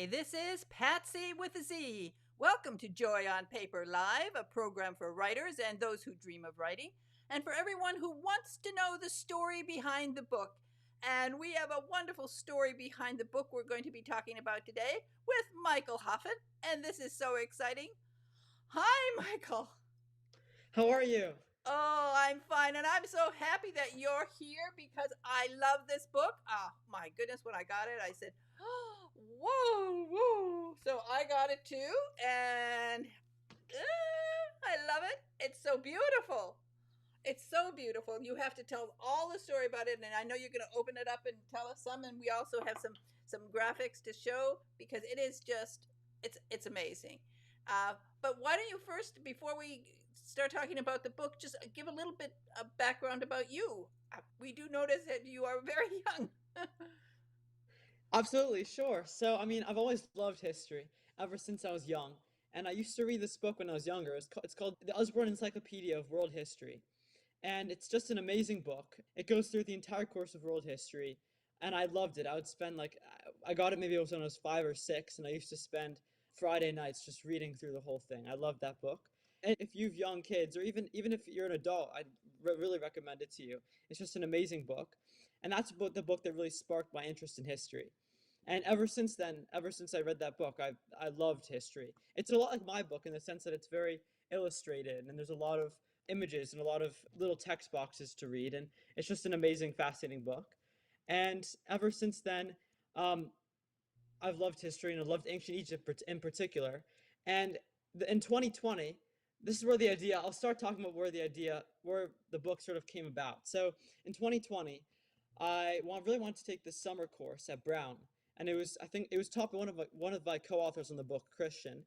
Hi, this is PatZi with a Z. Welcome to Joy on Paper Live, a program for writers and those who dream of writing, and for everyone who wants to know the story behind the book. And we have a wonderful story behind the book we're going to be talking about today with Michael Hofffen, and this is so exciting. Hi, Michael. How are you? Oh, I'm fine, and I'm so happy that you're here because I love this book. Oh, my goodness, when I got it, I said, oh, whoa, whoa. So I got it too, and I love it. It's so beautiful. It's so beautiful. You have to tell all the story about it, and I know you're going to open it up and tell us some, and we also have some graphics to show because it is just it's amazing. But why don't you first, before we start talking about the book, just give a little bit of background about you? We do notice that you are very young. Absolutely, sure. I've always loved history ever since I was young, and I used to read this book when I was younger. It's called The Usborne Encyclopedia of World History, and it's just an amazing book. It goes through the entire course of world history, and I loved it. I would spend I got it maybe it was when I was 5 or 6, and I used to spend Friday nights just reading through the whole thing. I loved that book. And if you've young kids, or even if you're an adult, I'd really recommend it to you. It's just an amazing book, and that's the book that really sparked my interest in history. And ever since then, ever since I read that book, I loved history. It's a lot like my book in the sense that it's very illustrated and there's a lot of images and a lot of little text boxes to read, and it's just an amazing, fascinating book. And ever since then, um, I've loved history and I've loved ancient Egypt in particular. And in 2020, this is where the idea. I'll start talking about where the book sort of came about. So in 2020, really wanted to take this summer course at Brown, and I think it was taught by one of my co-authors on the book, Christian,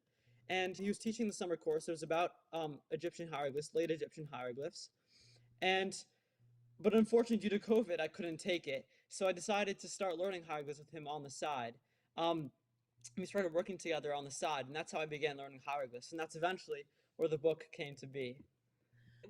and he was teaching the summer course. It was about Egyptian hieroglyphs, late Egyptian hieroglyphs, and but unfortunately, due to COVID, I couldn't take it. So I decided to start learning hieroglyphs with him on the side. Um, we started working together on the side, and that's how I began learning hieroglyphs, and that's eventually where the book came to be.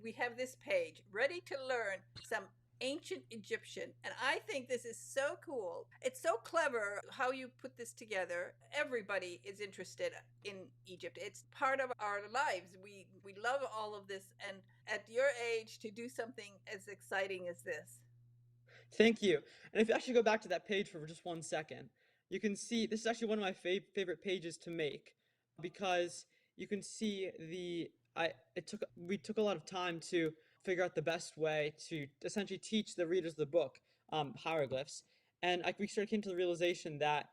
We have this page ready to learn some ancient Egyptian. And I think this is so cool. It's so clever how you put this together. Everybody is interested in Egypt. It's part of our lives. We love all of this. And at your age, to do something as exciting as this. Thank you. And if you actually go back to that page for just 1 second, you can see this is actually one of my favorite pages to make because you can see we took a lot of time to figure out the best way to essentially teach the readers of the book hieroglyphs, and we sort of came to the realization that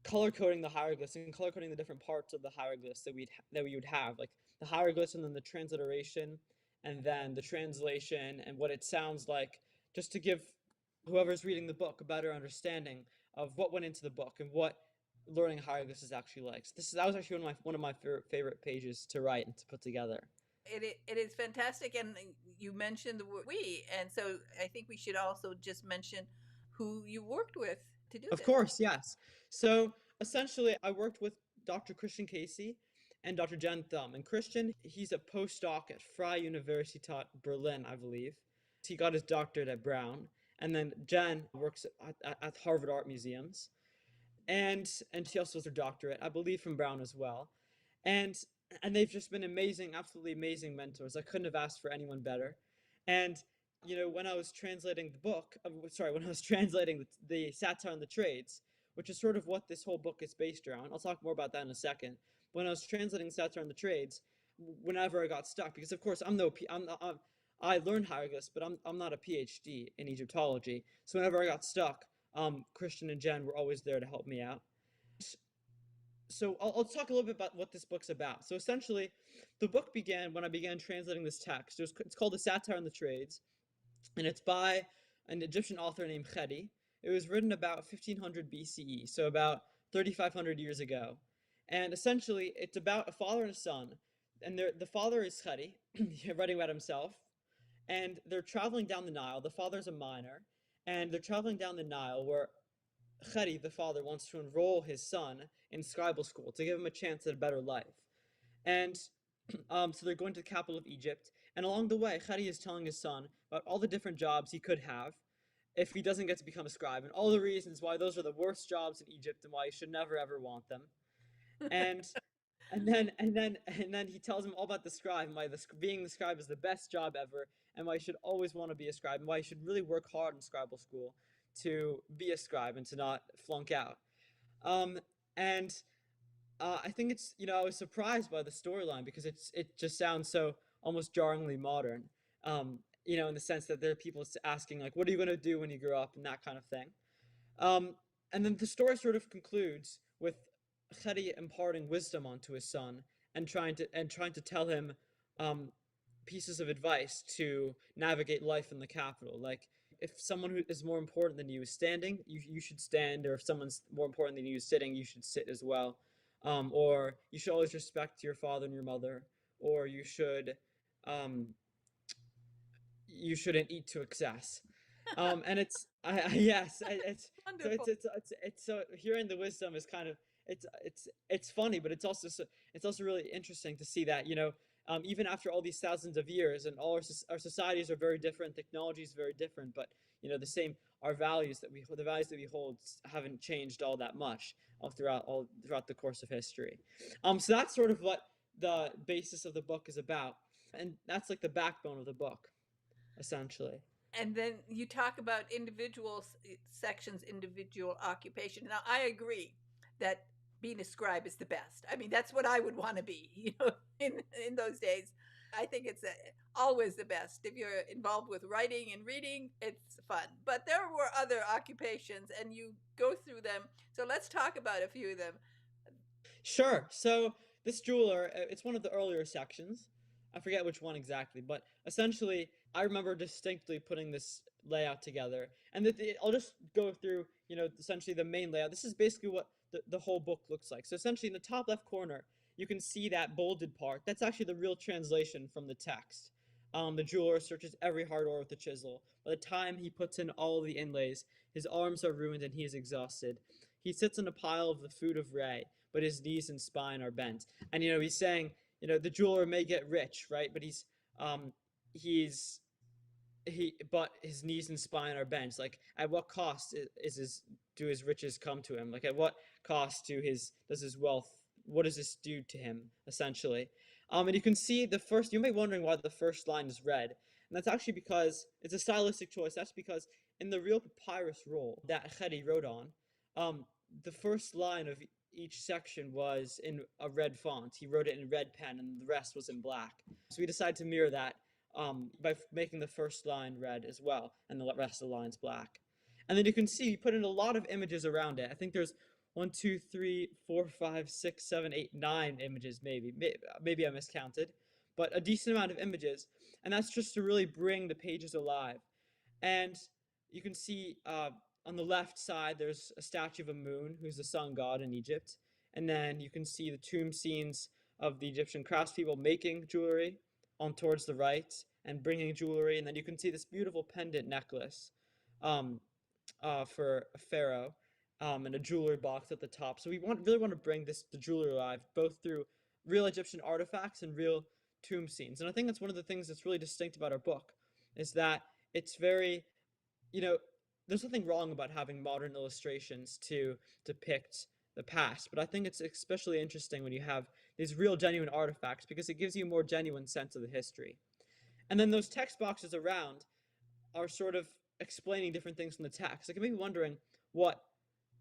color coding the hieroglyphs and color coding the different parts of the hieroglyphs that we would have, like the hieroglyphs and then the transliteration and then the translation and what it sounds like, just to give whoever's reading the book a better understanding of what went into the book and what learning hieroglyphs is actually like. So that was actually one of my favorite pages to write and to put together. It is fantastic. And you mentioned the word we. And so I think we should also just mention who you worked with to do Of this. course, yes. So essentially, I worked with Dr. Christian Casey and Dr. Jen Thumb. And Christian, he's a postdoc at Freie Universität Berlin, I believe. He got his doctorate at Brown. And then Jen works at Harvard Art Museums. And she also has her doctorate, I believe, from Brown as well. And and they've just been amazing, absolutely amazing mentors. I couldn't have asked for anyone better. And when I was translating the book, when I was translating the satire on the trades, which is sort of what this whole book is based around. I'll talk more about that in a second. When I was translating satire on the trades, whenever I got stuck, because of course I learned hieroglyphs, but I'm not a PhD in Egyptology. So whenever I got stuck, Christian and Jen were always there to help me out. So I'll talk a little bit about what this book's about. So essentially, the book began when I began translating this text. It's called The Satire on the Trades, and it's by an Egyptian author named Khety. It was written about 1500 BCE, so about 3,500 years ago. And essentially, it's about a father and a son, and the father is Khety, writing about himself, and they're traveling down the Nile. The father's a miner, and they're traveling down the Nile where Khety, the father, wants to enroll his son in scribal school to give him a chance at a better life. And so they're going to the capital of Egypt, and along the way, Khety is telling his son about all the different jobs he could have if he doesn't get to become a scribe, and all the reasons why those are the worst jobs in Egypt and why you should never ever want them. And and then he tells him all about the scribe and why being the scribe is the best job ever, and why you should always want to be a scribe, and why you should really work hard in scribal school to be a scribe and to not flunk out. And I think it's, I was surprised by the storyline because it just sounds so almost jarringly modern. In the sense that there are people asking like, "What are you going to do when you grow up?" and that kind of thing. Um, and then the story sort of concludes with Khety imparting wisdom onto his son and trying to tell him um, pieces of advice to navigate life in the capital. Like, if someone who is more important than you is standing, you should stand, or if someone's more important than you is sitting, you should sit as well. Or you should always respect your father and your mother, or um, you shouldn't eat to excess. And it's yes, it's so Wonderful. it's so hearing the wisdom is kind of it's funny, but it's also really interesting to see that even after all these thousands of years, and our societies are very different, technology is very different, but the same our values the values that we hold haven't changed all that much all throughout the course of history. So that's sort of what the basis of the book is about, and that's like the backbone of the book, essentially. And then you talk about individual sections, individual occupation. Now, I agree that being a scribe is the best. I mean, that's what I would want to be, in those days. I think it's always the best. If you're involved with writing and reading, it's fun. But there were other occupations, and you go through them. So let's talk about a few of them. Sure. So this jeweler, it's one of the earlier sections. I forget which one exactly, but essentially, I remember distinctly putting this layout together. And I'll just go through, essentially the main layout. This is basically what the whole book looks like. So essentially, in the top left corner, you can see that bolded part. That's actually the real translation from the text. The jeweler searches every hard ore with a chisel. By the time he puts in all of the inlays, his arms are ruined and he is exhausted. He sits in a pile of the food of Re, but his knees and spine are bent. And he's saying, the jeweler may get rich, right? But but his knees and spine are bent. Like, at what cost do his riches come to him? Like, at what cost does his wealth? What does this do to him, essentially? And you can see you may be wondering why the first line is red, and that's actually because it's a stylistic choice. That's because in the real papyrus roll that Khety wrote on, the first line of each section was in a red font. He wrote it in red pen, and the rest was in black. So we decided to mirror that by making the first line red as well, and the rest of the lines black. And then you can see he put in a lot of images around it. I think there's 1, 2, 3, 4, 5, 6, 7, 8, 9 images, maybe I miscounted, but a decent amount of images, and that's just to really bring the pages alive. And you can see on the left side, there's a statue of Amun, who's the sun god in Egypt. And then you can see the tomb scenes of the Egyptian craftspeople making jewelry on towards the right and bringing jewelry. And then you can see this beautiful pendant necklace for a pharaoh and a jewelry box at the top. So we really want to bring the jewelry alive, both through real Egyptian artifacts and real tomb scenes. And I think that's one of the things that's really distinct about our book, is that it's very, there's nothing wrong about having modern illustrations to depict the past, but I think it's especially interesting when you have these real genuine artifacts, because it gives you a more genuine sense of the history. And then those text boxes around are sort of explaining different things from the text. Like, you may be wondering what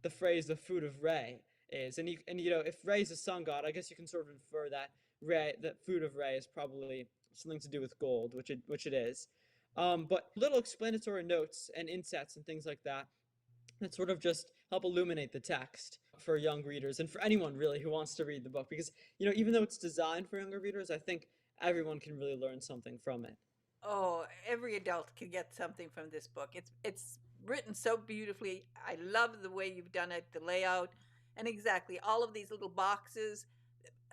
the phrase "the food of Re" is, and if Re is a sun god, I guess you can sort of infer that food of Re is probably something to do with gold, which it is. But little explanatory notes and insets and things like that sort of just help illuminate the text for young readers and for anyone really who wants to read the book, because even though it's designed for younger readers, I think everyone can really learn something from it. Oh, every adult can get something from this book. It's written so beautifully. I love the way you've done it, the layout, and exactly all of these little boxes.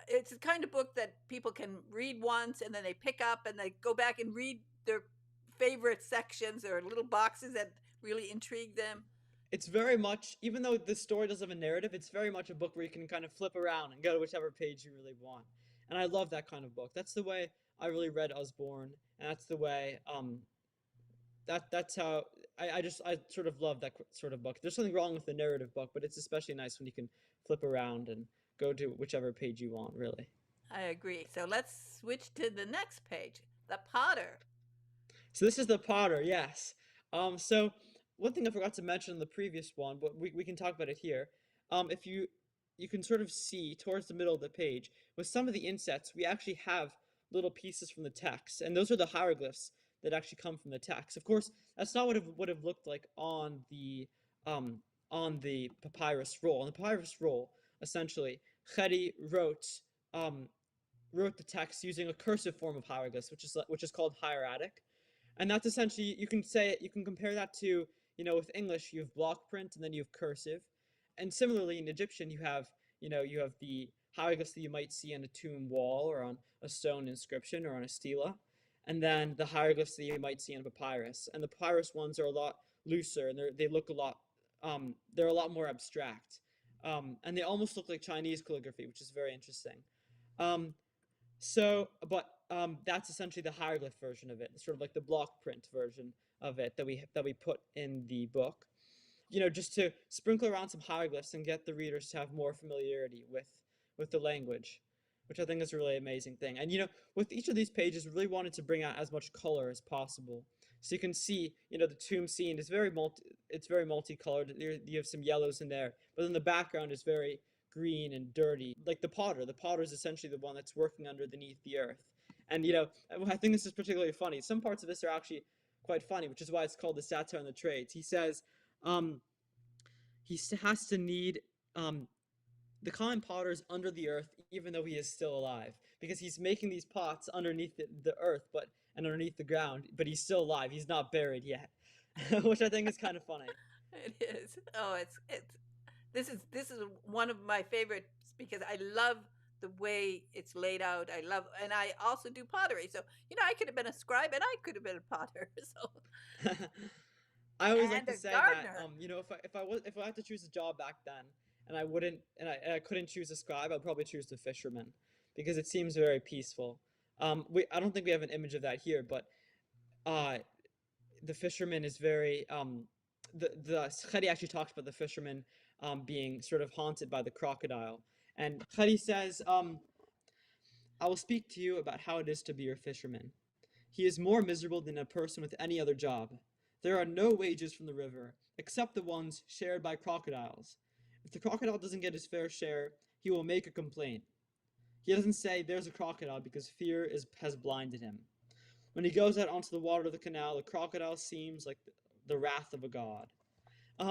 It's the kind of book that people can read once and then they pick up and they go back and read their favorite sections or little boxes that really intrigue them. It's very much, even though the story doesn't have a narrative, it's very much a book where you can kind of flip around and go to whichever page you really want. And I love that kind of book. That's the way I really read Usborne, and that's the way that's how I sort of love that sort of book. There's something wrong with the narrative book, but it's especially nice when you can flip around and go to whichever page you want, really. I agree. So let's switch to the next page, the Potter. So this is the Potter, yes. So one thing I forgot to mention in the previous one, but we can talk about it here. If you can sort of see towards the middle of the page, with some of the insets, we actually have little pieces from the text, and those are the hieroglyphs that actually come from the text. Of course, that's not what it would have looked like um, on the papyrus roll. On the papyrus roll, essentially, Khety um, wrote the text using a cursive form of hieroglyphs, which is called hieratic, and that's essentially, you can compare that to, with English you have block print and then you have cursive, and similarly in Egyptian you have the hieroglyphs that you might see on a tomb wall or on a stone inscription or on a stela, and then the hieroglyphs that you might see on a papyrus. And the papyrus ones are a lot looser, and they look a lot they're a lot more abstract, and they almost look like Chinese calligraphy, which is very interesting. Um, but that's essentially the hieroglyph version of it, sort of like the block print version of it that we put in the book. Just to sprinkle around some hieroglyphs and get the readers to have more familiarity with the language, which I think is a really amazing thing. And with each of these pages, we really wanted to bring out as much color as possible. So you can see, the tomb scene is it's very multicolored. You have some yellows in there, but then the background is very green and dirty, like the potter. The potter is essentially the one that's working underneath the earth. And I think this is particularly funny. Some parts of this are actually quite funny, which is why it's called the satire on the trades. He says he has to need the common potter is under the earth even though he is still alive, because he's making these pots underneath the earth and underneath the ground, but he's still alive. He's not buried yet. Which I think is kind of funny. It is. Oh, it's this is one of my favorites because I love the way it's laid out. And I also do pottery. So, I could have been a scribe and I could have been a potter. So, I always like and to a say gardener. that if I had to choose a job back then and I couldn't choose a scribe, I'd probably choose the fisherman, because it seems very peaceful. I don't think we have an image of that here, but the fisherman is very the Khety actually talks about the fisherman being sort of haunted by the crocodile, and Khety says, "I will speak to you about how it is to be your fisherman. He is more miserable than a person with any other job. There are no wages from the river, except the ones shared by crocodiles. If the crocodile doesn't get his fair share, he will make a complaint. He doesn't say there's a crocodile because fear has blinded him. When he goes out onto the water of the canal, the crocodile seems like the wrath of a god." So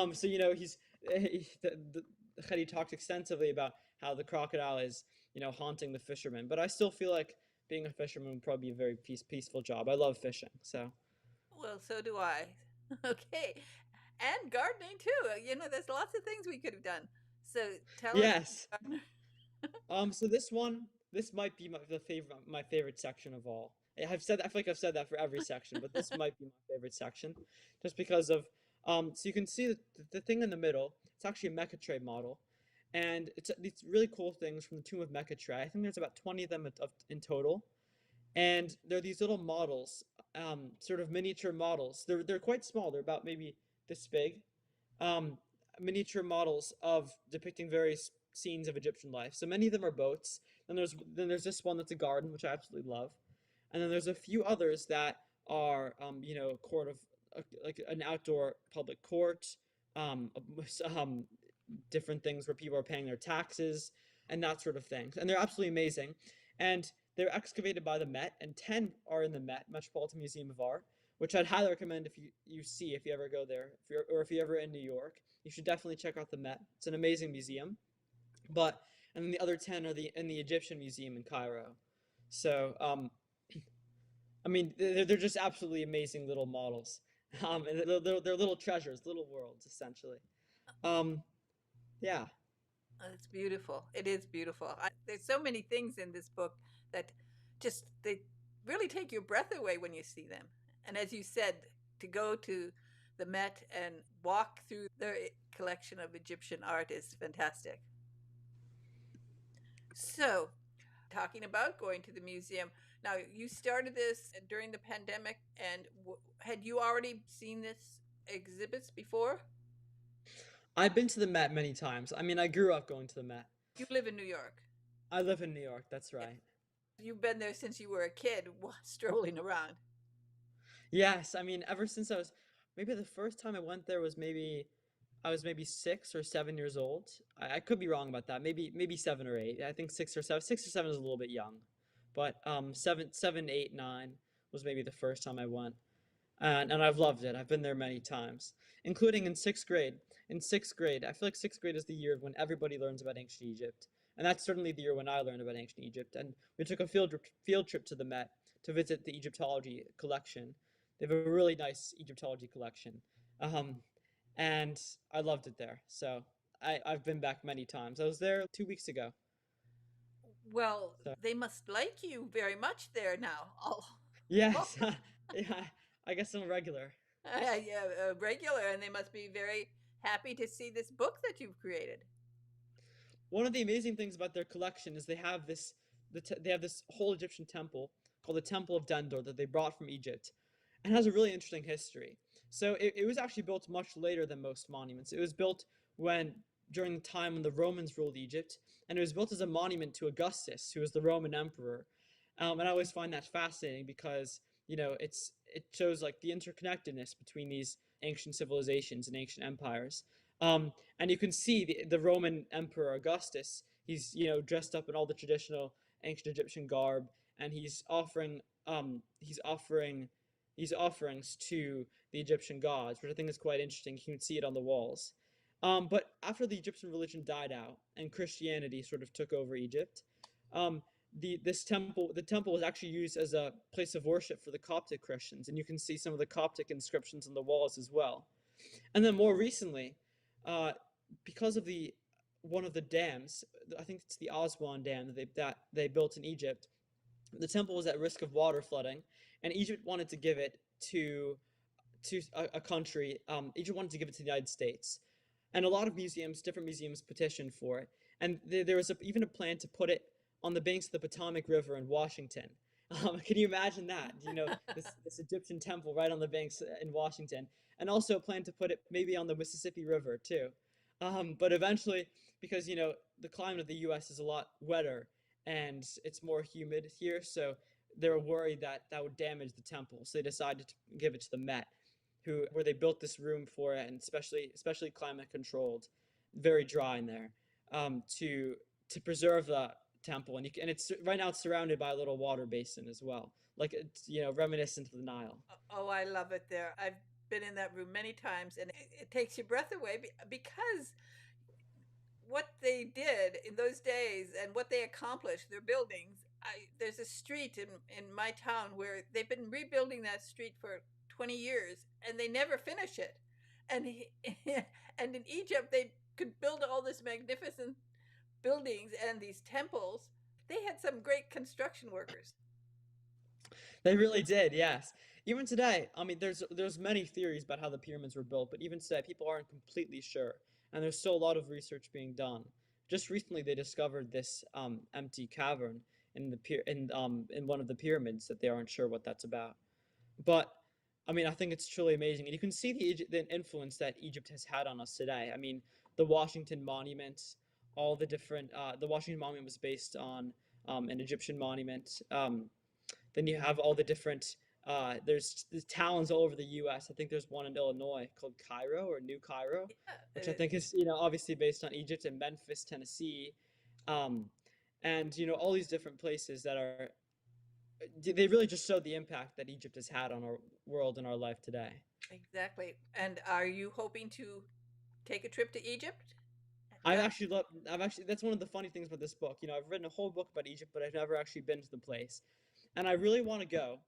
Khety talked extensively about how the crocodile is haunting the fisherman, but I still feel like being a fisherman would probably be a very peaceful job. I love fishing, so. Well, so do I. Okay. And gardening too. There's lots of things we could have done. So tell Yes. us. So this might be my favorite section of all. I feel like I've said that for every section, but this might be my favorite section, just because of, so you can see the thing in the middle. It's actually a mecha model, and it's these really cool things from the tomb of Mecha. I think there's about 20 of them in total, and they're these little models, sort of miniature models. They're quite small. They're about maybe this big, um, miniature models of depicting various scenes of Egyptian life. So many of them are boats. Then there's this one that's a garden, which I absolutely love, and then there's a few others that are a court of like an outdoor public court, um, um, different things where people are paying their taxes and that sort of thing. And they're absolutely amazing. And they're excavated by the Met, and 10 are in the Met, Metropolitan Museum of Art, which I'd highly recommend if you ever go there, if you're ever in New York. You should definitely check out the Met. It's an amazing museum. And then the other 10 are in the Egyptian Museum in Cairo. So, I mean, they're just absolutely amazing little models. And they're little treasures, little worlds, essentially. Um, yeah. It's beautiful. It is beautiful. There's so many things in this book that they really take your breath away when you see them. And as you said, to go to the Met and walk through their collection of Egyptian art is fantastic. So, talking about going to the museum, now you started this during the pandemic, and had you already seen this exhibits before? I've been to the Met many times. I mean, I grew up going to the Met. You live in New York. I live in New York, that's Yeah. right. You've been there since you were a kid, strolling around. Yes, I mean, ever since I was maybe the first time I went there was maybe I was maybe 6 or 7 years old. I could be wrong about that. Maybe 7 or 8. I think 6 or 7. 6 or 7 is a little bit young, but 7, 8, 9 was maybe the first time I went, and I've loved it. I've been there many times, including in sixth grade. In sixth grade, I feel like sixth grade is the year when everybody learns about ancient Egypt, and that's certainly the year when I learned about ancient Egypt. And we took a field trip to the Met to visit the Egyptology collection. They have a really nice Egyptology collection. Um, and I loved it there. So I've been back many times. I was there 2 weeks ago. Well, So they must like you very much there now. Oh, oh, yes, yeah, I guess I'm a regular. yeah, regular, and they must be very happy to see this book that you've created. One of the amazing things about their collection is they have this whole Egyptian temple called the Temple of Dendor that they brought from Egypt, and has a really interesting history. So it was actually built much later than most monuments. It was built when during the time when the Romans ruled Egypt, and it was built as a monument to Augustus, who was the Roman emperor. And I always find that fascinating because it shows like the interconnectedness between these ancient civilizations and ancient empires. And you can see the Roman Emperor Augustus. He's dressed up in all the traditional ancient Egyptian garb, and he's offering these offerings to the Egyptian gods, which I think is quite interesting. You can see it on the walls. But after the Egyptian religion died out and Christianity sort of took over Egypt, um, the temple was actually used as a place of worship for the Coptic Christians, and you can see some of the Coptic inscriptions on the walls as well. And then more recently, uh, because of the one of the dams, I think it's the Aswan Dam that they built in Egypt, the temple was at risk of water flooding, and Egypt wanted to give it to a country. Egypt wanted to give it to the United States, and a lot of different museums, petitioned for it. And there was even a plan to put it on the banks of the Potomac River in Washington. Can you imagine that? This Egyptian temple right on the banks in Washington, and also a plan to put it maybe on the Mississippi River too. But eventually, because the climate of the U.S. is a lot wetter and it's more humid here, so they were worried that that would damage the temple. So they decided to give it to the Met, where they built this room for it, and especially climate controlled, very dry in there, to preserve the temple. And it's right now it's surrounded by a little water basin as well, like it's reminiscent of the Nile. Oh, I love it there. I've been in that room many times, and it takes your breath away because what they did in those days and what they accomplished, their buildings. There's a street in my town where they've been rebuilding that street for 20 years and they never finish it. And and in Egypt, they could build all this magnificent buildings and these temples. They had some great construction workers. They really did, yes. Even today, I mean, there's many theories about how the pyramids were built, but even today, people aren't completely sure, and there's still a lot of research being done. Just recently, they discovered this empty cavern in one of the pyramids that they aren't sure what that's about. But I mean, I think it's truly amazing, and you can see the influence that Egypt has had on us today. I mean, the Washington Monument, all the different the Washington Monument was based on an Egyptian monument. Then you have all the different there's towns all over the U.S. I think there's one in Illinois called Cairo or New Cairo, which I Yeah, think is obviously based on Egypt, and Memphis, Tennessee, um, and all these different places that are they really just show the impact that Egypt has had on our world and our life today. exactly. And are you hoping to take a trip to Egypt? Uh, I've actually that's one of the funny things about this book. I've written a whole book about Egypt, but I've never actually been to the place, and I really want to go.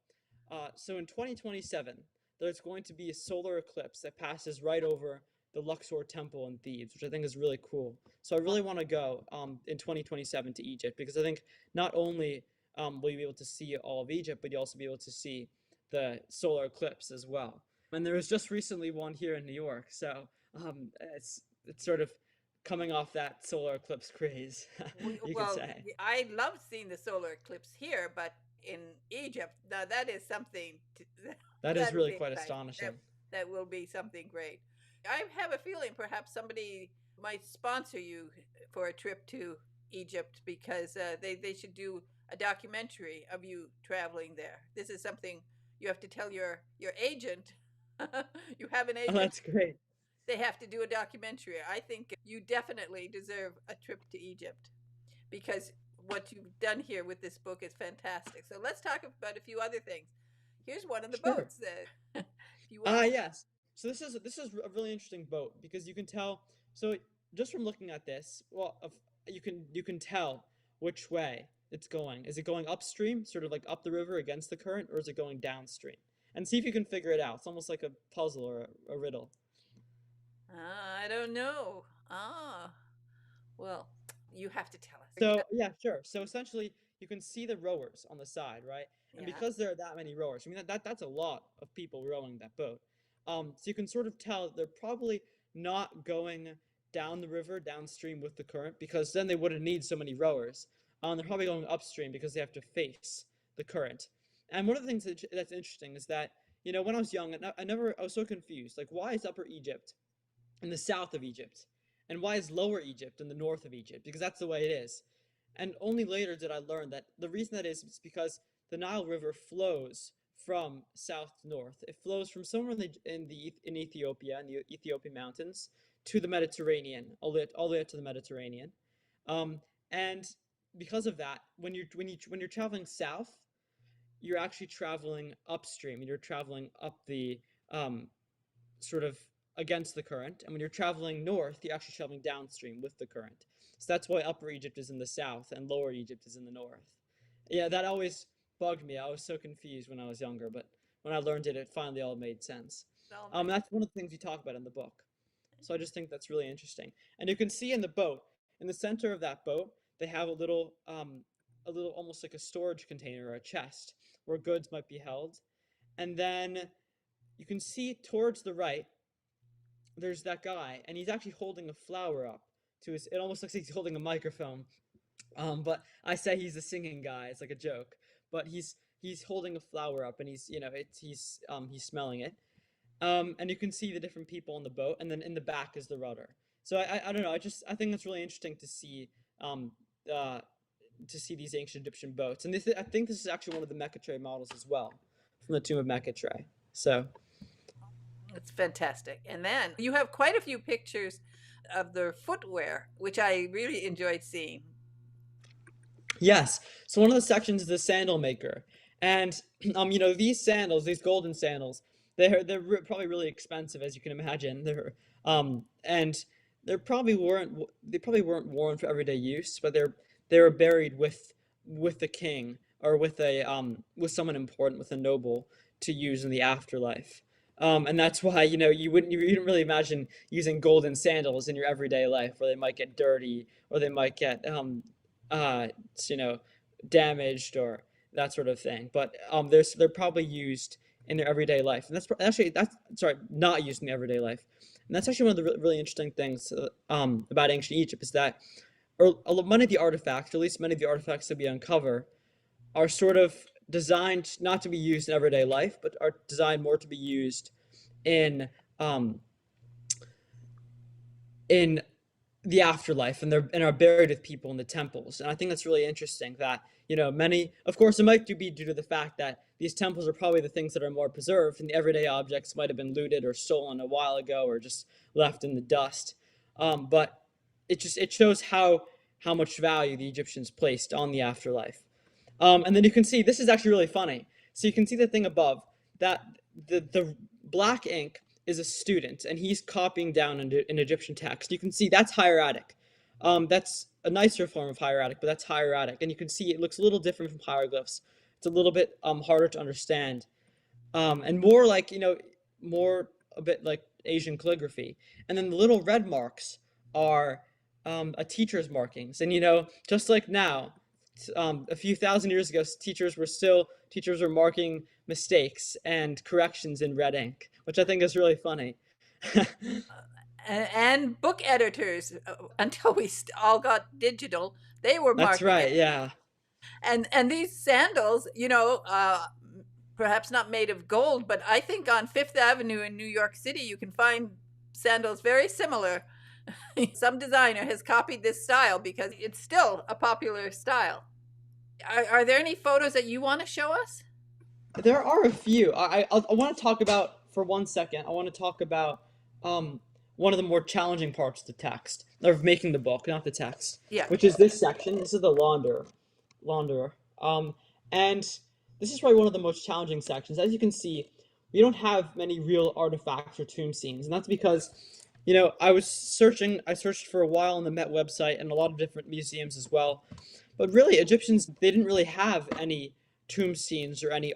So in 2027, there's going to be a solar eclipse that passes right over the Luxor Temple in Thebes, which I think is really cool. So I really want to go in 2027 to Egypt, because I think not only will you be able to see all of Egypt, but you'll also be able to see the solar eclipse as well. And there was just recently one here in New York, so it's sort of coming off that solar eclipse craze, you could well, say. I love seeing the solar eclipse here, but in Egypt, now that is something That is that would really be quite exciting. astonishing. That will be something great. I have a feeling perhaps somebody might sponsor you for a trip to Egypt because they should do a documentary of you traveling there. This is something you have to tell your agent. You have an Oh, agent. that's great. They have to do a documentary. I think you definitely deserve a trip to Egypt because what you've done here with this book is fantastic. So let's talk about a few other things. Here's one of the Sure. boats that if you want Ah, to. yes. So this is a really interesting boat because you can tell. So just from looking at this, well, you can tell which way it's going. Is it going upstream, sort of like up the river against the current, or is it going downstream? And see if you can figure it out. It's almost like a puzzle or a riddle. I don't know. Well, you have to tell us. So yeah, sure. So essentially, you can see the rowers on the side, right? And Yeah. because there are that many rowers, I mean that's a lot of people rowing that boat. So you can sort of tell they're probably not going down the river downstream with the current because then they wouldn't need so many rowers. They're probably going upstream because they have to face the current. And one of the things that's interesting is that when I was young, I was so confused. Like, why is Upper Egypt in the south of Egypt? And why is Lower Egypt in the north of Egypt? Because that's the way it is. And only later did I learn that the reason that is because the Nile River flows from south to north. It flows from somewhere in Ethiopia, in the Ethiopian mountains, to the Mediterranean, all the way up to the Mediterranean. And because of that, when you're traveling south, you're actually traveling upstream, and you're traveling up the sort of against the current. And when you're traveling north, you're actually traveling downstream with the current. So that's why Upper Egypt is in the south and Lower Egypt is in the north. Yeah, that always bugged me. I was so confused when I was younger, but when I learned it, it finally all made sense. That's one of the things you talk about in the book. So I just think that's really interesting. And you can see in the boat, in the center of that boat, they have a little almost like a storage container or a chest where goods might be held. And then you can see towards the right, there's that guy, and he's actually holding a flower up to his. It almost looks like he's holding a microphone. But I say he's a singing guy. It's like a joke. But he's holding a flower up, and he's smelling it. And you can see the different people on the boat, and then in the back is the rudder. So I don't know. I think it's really interesting um uh to see these ancient Egyptian boats, and I think this is actually one of the Mequetre models as well, from the tomb of Mequetre. So It's fantastic. And then you have quite a few pictures of their footwear, which I really enjoyed seeing. yes, so one of the sections is the sandal maker, and these sandals, these golden sandals, they're probably really expensive as you can imagine. And they probably weren't worn for everyday use, but they were buried with the king or with someone important, with a noble to use in the afterlife. And that's why you didn't really imagine using golden sandals in your everyday life, where they might get dirty or they might get uh, you know, damaged or that sort of thing. But they're probably used in their everyday life, and that's sorry, not used in the everyday life. And that's actually one of the really interesting things about ancient Egypt is that many of the artifacts, or at least many of the artifacts that we uncover, are sort of designed not to be used in everyday life, but are designed more to be used in um, in the afterlife, and are buried with people in the temples. And I think that's really interesting that many, of course, it might be due to the fact that these temples are probably the things that are more preserved, and the everyday objects might have been looted or stolen a while ago or just left in the dust. But it shows how much value the Egyptians placed on the afterlife. And then you can see this is actually really funny. So you can see the thing above that the black ink is a student, and he's copying down an Egyptian text. You can see that's hieratic. That's a nicer form of hieratic, but that's hieratic, and you can see it looks a little different from hieroglyphs. It's a little bit harder to understand, and more like more a bit like Asian calligraphy. And then the little red marks are a teacher's markings, and just like now, a few thousand years ago, teachers were marking mistakes and corrections in red ink, which I think is really funny. And book editors, until we all got digital, they were That's marking right, it. yeah. And these sandals, perhaps not made of gold, but I think on Fifth Avenue in New York City, you can find sandals very similar. Some designer has copied this style because it's still a popular style. Are there any photos that you want to show us? There are a few. I want to talk about for 1 second. I want to talk about um, one of the more challenging parts of the text, of making the book, not the text, Yeah. which is this section. This is the launderer. And this is probably one of the most challenging sections. As you can see, we don't have many real artifacts or tomb scenes, and that's because, I searched for a while on the Met website and a lot of different museums as well. But really, Egyptians, they didn't really have any tomb scenes or any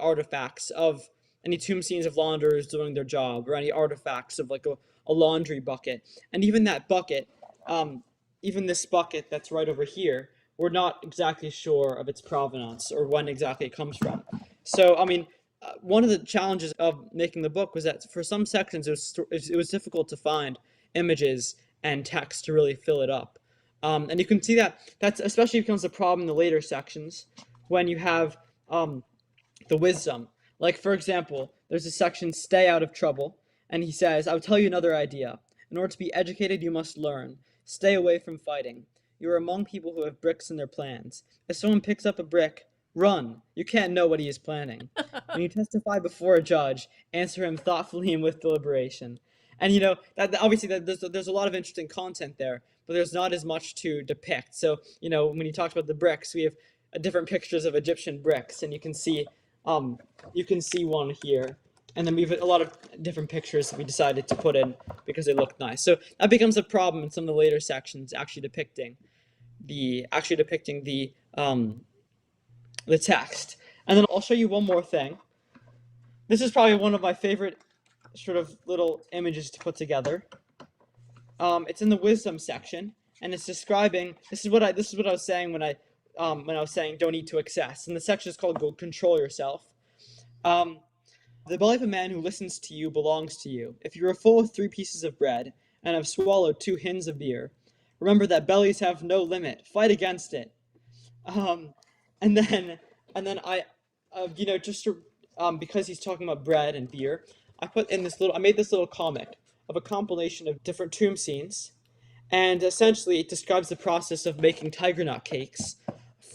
tomb scenes of launderers doing their job, or any artifacts of like a laundry bucket. And even that bucket, even this bucket that's right over here, we're not exactly sure of its provenance or when exactly it comes from. So, I mean, one of the challenges of making the book was that for some sections it was difficult to find images and text to really fill it up. And you can see that especially becomes a problem in the later sections when you have the wisdom. Like, for example, there's a section, Stay Out of Trouble, and he says, I'll tell you another idea. In order to be educated, you must learn. Stay away from fighting. You are among people who have bricks in their plans. If someone picks up a brick, run. You can't know what he is planning. When you testify before a judge, answer him thoughtfully and with deliberation. And that obviously there's a lot of interesting content there, but there's not as much to depict. So when you talked about the bricks, we have different pictures of Egyptian bricks, and you can see one here, and then we have a lot of different pictures that we decided to put in because they look nice. So that becomes a problem in some of the later sections, actually depicting the text. And then I'll show you one more thing. This is probably one of my favorite sort of little images to put together. It's in the wisdom section, and it's describing. This is what I was saying when I was saying don't eat to excess. And the section is called Control Yourself. The belly of a man who listens to you belongs to you. If you are full of 3 pieces of bread and have swallowed 2 hins of beer, remember that bellies have no limit. Fight against it. And then because he's talking about bread and beer, I made this little comic of a compilation of different tomb scenes, and essentially it describes the process of making tiger nut cakes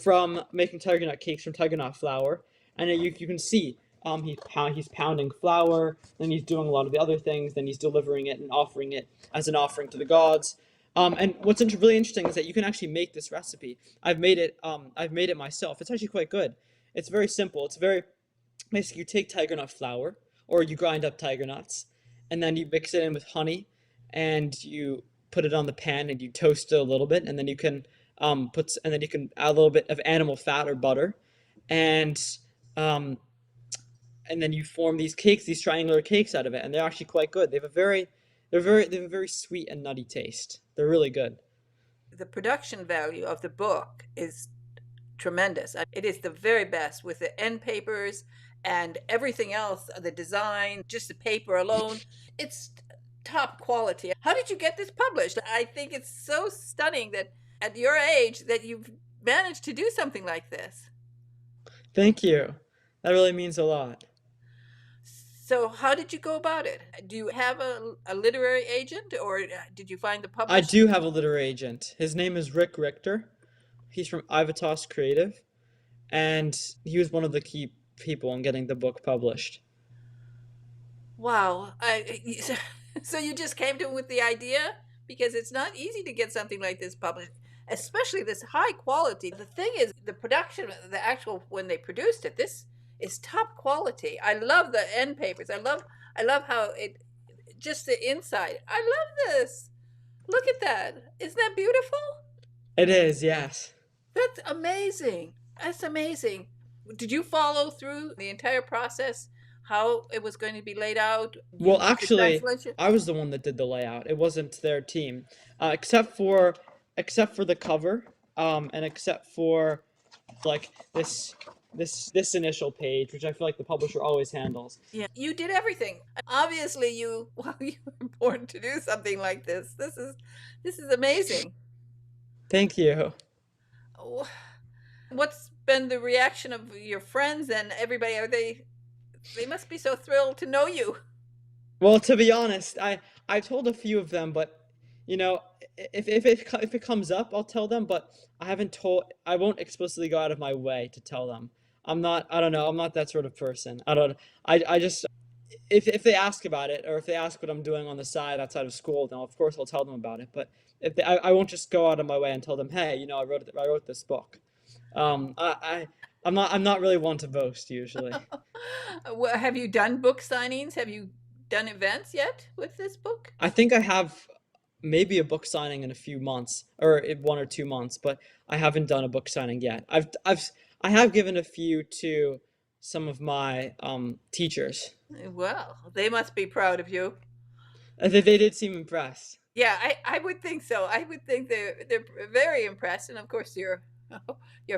from tiger nut flour, and you can see he's pounding flour, then he's doing a lot of the other things, then he's delivering it and offering it as an offering to the gods. And what's really interesting is that you can actually make this recipe. I've made it myself. It's actually quite good. It's very simple. Basically, you take tiger nut flour, or you grind up tiger nuts, and then you mix it in with honey, and you put it on the pan and you toast it a little bit, and then you can add a little bit of animal fat or butter, and then you form these triangular cakes out of it, and they're actually quite good. They have a very sweet and nutty taste. They're really good. The production value of the book is tremendous. It is the very best with the end papers and everything else, the design, just the paper alone. It's top quality. How did you get this published? I think it's so stunning that at your age that you've managed to do something like this. Thank you. That really means a lot. So how did you go about it? Do you have a literary agent, or did you find the publisher? I do have a literary agent. His name is Rick Richter. He's from Ivatos Creative, and he was one of the key people in getting the book published. Wow. So you just came to him with the idea? Because it's not easy to get something like this published, especially this high quality. The thing is, the production, when they produced it, this is top quality. I love the end papers. I love how just the inside. I love this. Look at that. Isn't that beautiful? It is, yes. That's amazing. That's amazing. Did you follow through the entire process, how it was going to be laid out? Well, actually, I was the one that did the layout. It wasn't their team, except for the cover, and except for like this initial page, which I feel like the publisher always handles. Yeah, you did everything. Obviously, you were born to do something like this. This is amazing. Thank you. What's been the reaction of your friends and everybody? Are they They must be so thrilled to know you. Well, to be honest, I've told a few of them, but you know, if it comes up, I'll tell them. But I won't explicitly go out of my way to tell them. I don't know, I'm not that sort of person. I just if they ask about it, or if they ask what I'm doing on the side outside of school, then of course I'll tell them about it. But I won't just go out of my way and tell them, hey, I wrote this book. I'm not really one to boast usually. Well, have you done book signings? Have you done events yet with this book? I think I have maybe a book signing in a few months, or in 1 or 2 months, but I haven't done a book signing yet. I have given a few to some of my teachers. Well, they must be proud of you. They did seem impressed. Yeah, I would think so. I would think they're very impressed, and of course your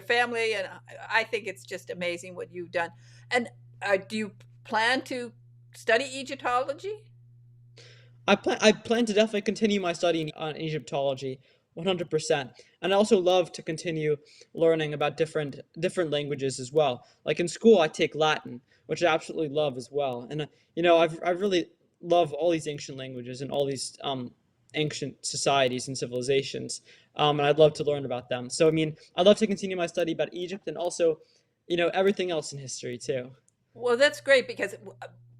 family, and I think it's just amazing what you've done. And do you plan to study Egyptology? I plan to definitely continue my study on Egyptology 100%. And I also love to continue learning about different languages as well. Like in school I take Latin, which I absolutely love as well. And I really love all these ancient languages and all these ancient societies and civilizations. And I'd love to learn about them. So I mean, I'd love to continue my study about Egypt and also, everything else in history too. Well, that's great because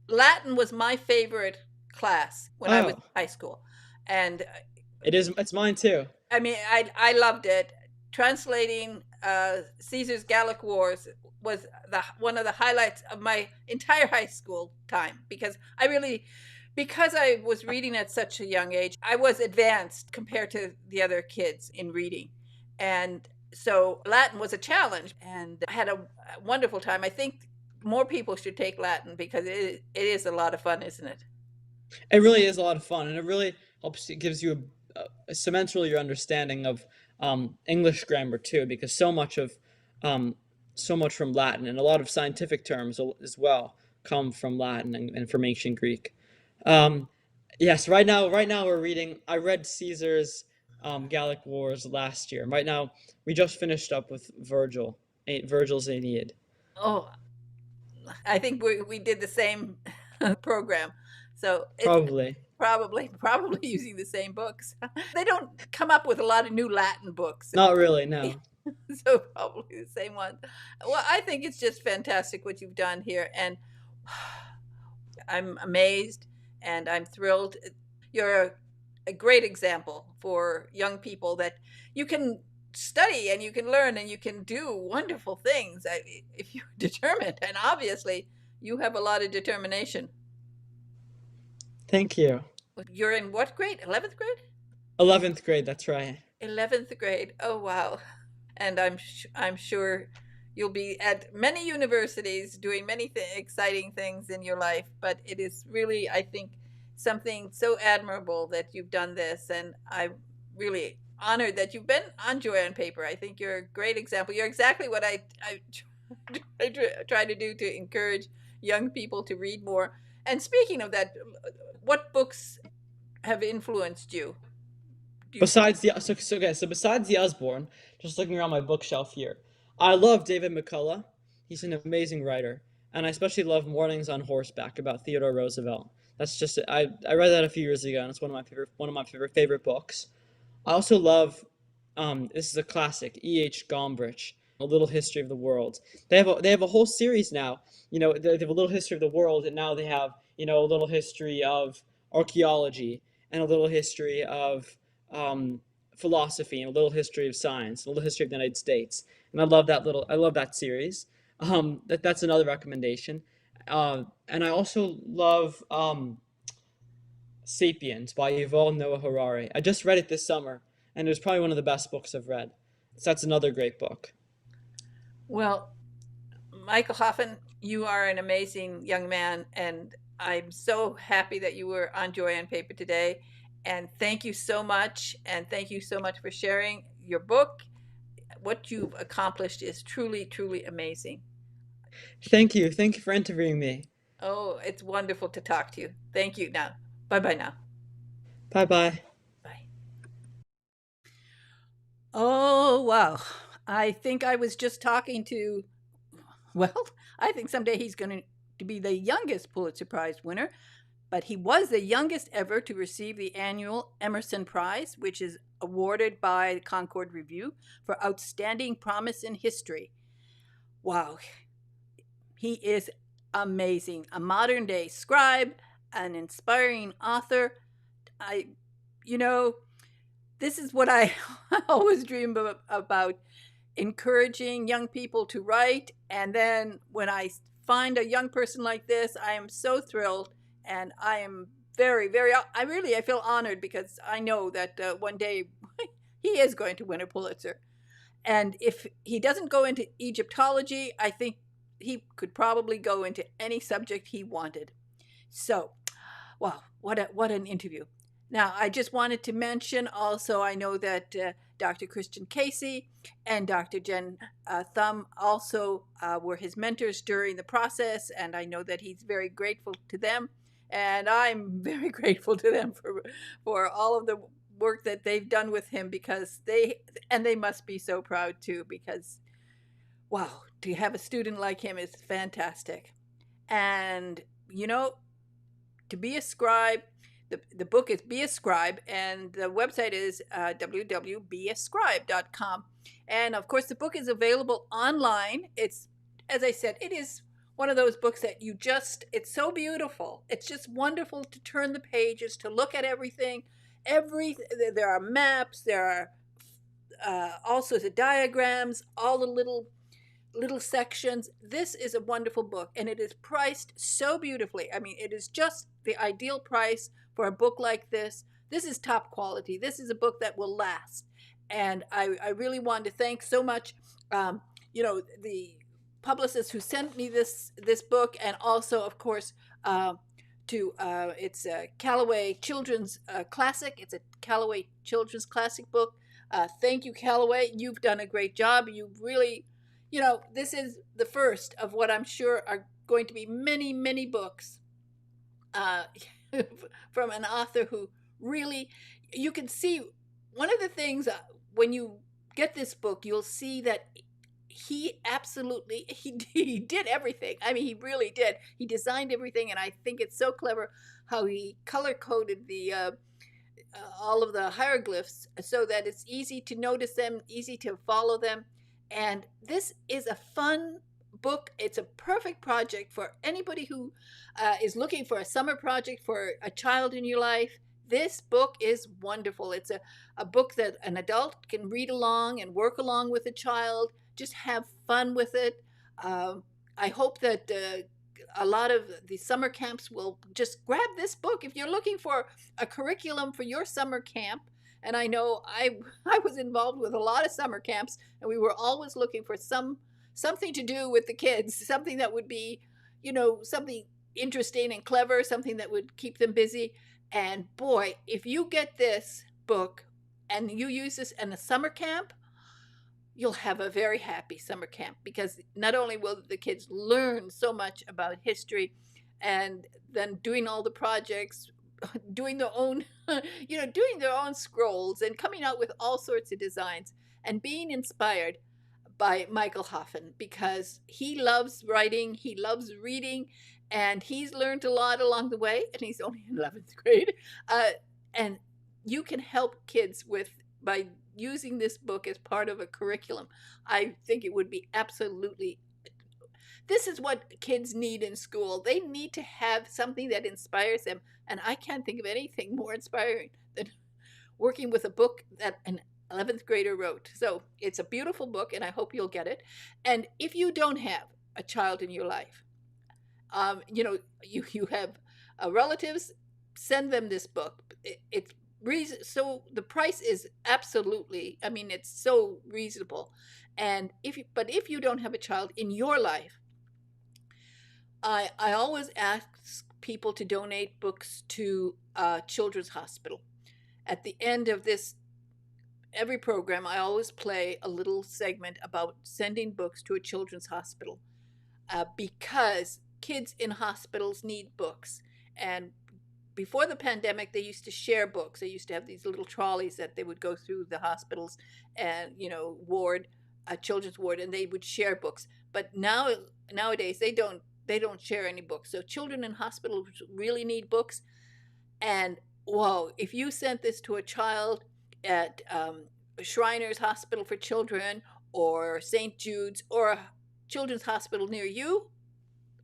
Latin was my favorite class when I was Oh, in high school, and it's mine too. I mean, I loved it. Translating Caesar's Gallic Wars was the one of the highlights of my entire high school time because I was reading at such a young age. I was advanced compared to the other kids in reading, and so Latin was a challenge, and I had a wonderful time. I think more people should take Latin because it is a lot of fun, isn't it? It really is a lot of fun, and it really helps. It gives you cements really your understanding of English grammar too, because um, so much from Latin and a lot of scientific terms as well come from Latin and from ancient Greek. Um, yes, right now we're reading. I read Caesar's Gallic Wars last year. Right now, we just finished up with Virgil's Aeneid. Oh, I think we did the same program. So it's Probably probably using the same books. They don't come up with a lot of new Latin books. not really. No. So probably the same one. Well, I think it's just fantastic what you've done here, and I'm amazed and I'm thrilled. You're a great example for young people that you can study and you can learn and you can do wonderful things if you're determined. And obviously, you have a lot of determination. Thank you. You're in what grade? 11th grade? 11th grade. That's right. 11th grade. Oh, wow. And I'm sure you'll be at many universities doing many exciting things in your life, but it is really, I think, something so admirable that you've done this, and I'm really honored that you've been on Joy on Paper. I think you're a great example. You're exactly what I try to do to encourage young people to read more. And speaking of that, what books have influenced you? Do you Besides the okay, so besides the Osborne, just looking around my bookshelf here, I love David McCullough. He's an amazing writer, and I especially love Mornings on Horseback about Theodore Roosevelt. That's just I read that a few years ago, and it's one of my favorite books. I also love this is a classic, E.H. Gombrich, A Little History of the World. They have a whole series now. They have a little history of the world, and now they have a little history of archaeology and a little history of um, philosophy and a little history of science, a little history of the United States. And I love that series. That's another recommendation. And I also love *Sapiens* by Yuval Noah Harari. I just read it this summer, and it was probably one of the best books I've read. So that's another great book. Well, Michael Hoffen, you are an amazing young man, and I'm so happy that you were on Joy on Paper today. And thank you so much. And thank you so much for sharing your book. What you've accomplished is truly, truly amazing. Thank you. Thank you for interviewing me. Oh, it's wonderful to talk to you. Thank you now. Bye bye now. Bye bye. Bye. Oh, wow. I think I was just talking to, well, I think someday he's going to to be the youngest Pulitzer Prize winner, but he was the youngest ever to receive the annual Emerson Prize, which is awarded by the Concord Review for outstanding promise in history. Wow, he is amazing. A modern day scribe, an inspiring author. This is what I always dream about, encouraging young people to write. And then when I find a young person like this, I am so thrilled, and I am very, very, I feel honored, because I know that one day he is going to win a Pulitzer. And if he doesn't go into Egyptology, I think he could probably go into any subject he wanted. So, wow, what an interview. Now, I just wanted to mention also, I know that Dr. Christian Casey and Dr. Jen Thum also were his mentors during the process, and I know that he's very grateful to them, and I'm very grateful to them for all of the work that they've done with him, because they must be so proud too, because wow, to have a student like him is fantastic. And to be a scribe, the book is Be a Scribe, and the website is www.beascribe.com. And of course, the book is available online. It's, as I said, it is one of those books that it's so beautiful. It's just wonderful to turn the pages, to look at everything. There are maps, there are all sorts of diagrams, all the little sections. This is a wonderful book, and it is priced so beautifully. I mean, it is just the ideal price for a book like this. This is top quality. This is a book that will last. And I really want to thank so much, the publicist who sent me this book, and also, of course, it's a Callaway Children's Classic. It's a Callaway Children's Classic book. Thank you, Callaway. You've done a great job. You really, this is the first of what I'm sure are going to be many, many books from an author who really, you can see one of the things when you get this book, you'll see that he absolutely, he did everything. I mean, he really did. He designed everything, and I think it's so clever how he color-coded all of the hieroglyphs so that it's easy to notice them, easy to follow them. And this is a fun book. It's a perfect project for anybody who is looking for a summer project for a child in your life. This book is wonderful. It's a book that an adult can read along and work along with a child. Just have fun with it. I hope that a lot of the summer camps will just grab this book if you're looking for a curriculum for your summer camp. And I know I was involved with a lot of summer camps, and we were always looking for something to do with the kids, something that would be, something interesting and clever, something that would keep them busy. And boy, if you get this book and you use this in a summer camp, you'll have a very happy summer camp, because not only will the kids learn so much about history, and then doing all the projects, doing their own, doing their own scrolls and coming out with all sorts of designs, and being inspired by Michael Hofffen, because he loves writing, he loves reading, and he's learned a lot along the way, and he's only in 11th grade. And you can help kids by using this book as part of a curriculum. I think it would be absolutely, this is what kids need in school. They need to have something that inspires them. And I can't think of anything more inspiring than working with a book that an 11th grader wrote. So it's a beautiful book, and I hope you'll get it. And if you don't have a child in your life, you have relatives, send them this book. So the price is absolutely, it's so reasonable. And if you don't have a child in your life, I always ask people to donate books to Children's Hospital. At the end of every program, I always play a little segment about sending books to a children's hospital, because kids in hospitals need books. And before the pandemic, they used to share books. They used to have these little trolleys that they would go through the hospitals and, ward, children's ward, and they would share books. But nowadays, they don't they don't share any books. So children in hospitals really need books. And whoa, if you sent this to a child at Shriners Hospital for Children or St. Jude's or a children's hospital near you,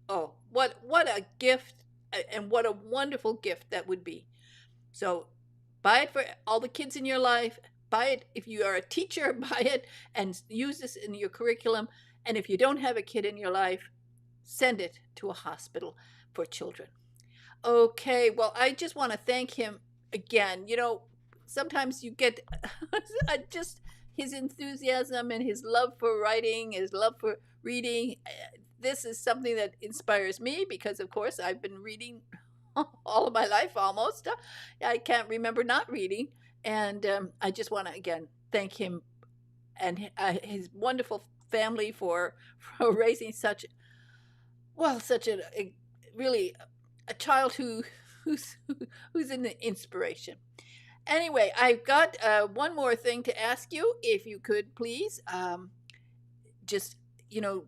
oh, what a gift, and what a wonderful gift that would be. So buy it for all the kids in your life. Buy it if you are a teacher, buy it and use this in your curriculum. And if you don't have a kid in your life, send it to a hospital for children. Okay, well, I just want to thank him again. You know, sometimes you get just his enthusiasm and his love for writing, his love for reading. This is something that inspires me because, of course, I've been reading all of my life almost. I can't remember not reading. And I just want to, again, thank him and his wonderful family for raising such a really a child who's an inspiration. Anyway, I've got one more thing to ask you, if you could please, just, you know,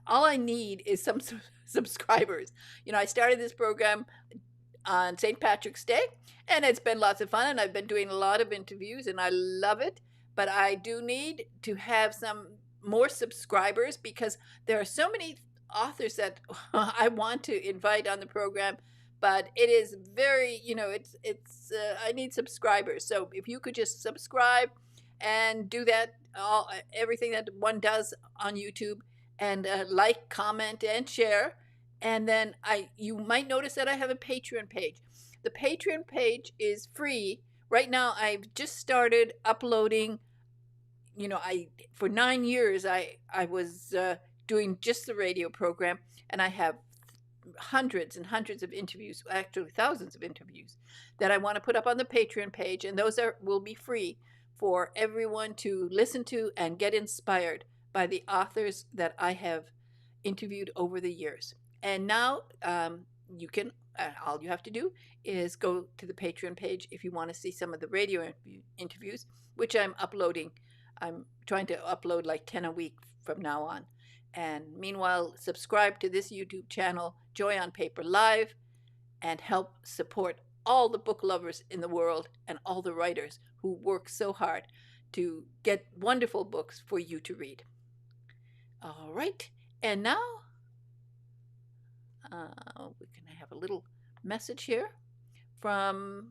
all I need is some subscribers. You know, I started this program on St. Patrick's Day, and it's been lots of fun, and I've been doing a lot of interviews, and I love it. But I do need to have some more subscribers because there are so many authors that I want to invite on the program, but it is very, you know, it's I need subscribers. So if you could just subscribe and do that, everything that one does on YouTube, and like, comment, and share. And then you might notice that I have a Patreon page. The Patreon page is free. Right now, I've just started uploading. You know, for 9 years, I was doing just the radio program, and I have hundreds and hundreds of interviews, actually thousands of interviews, that I want to put up on the Patreon page, and those will be free for everyone to listen to and get inspired by the authors that I have interviewed over the years. And now you can, all you have to do is go to the Patreon page if you want to see some of the radio interviews, which I'm uploading. I'm trying to upload like 10 a week from now on. And meanwhile, subscribe to this YouTube channel, Joy on Paper Live, and help support all the book lovers in the world and all the writers who work so hard to get wonderful books for you to read. All right, and now we can have a little message here from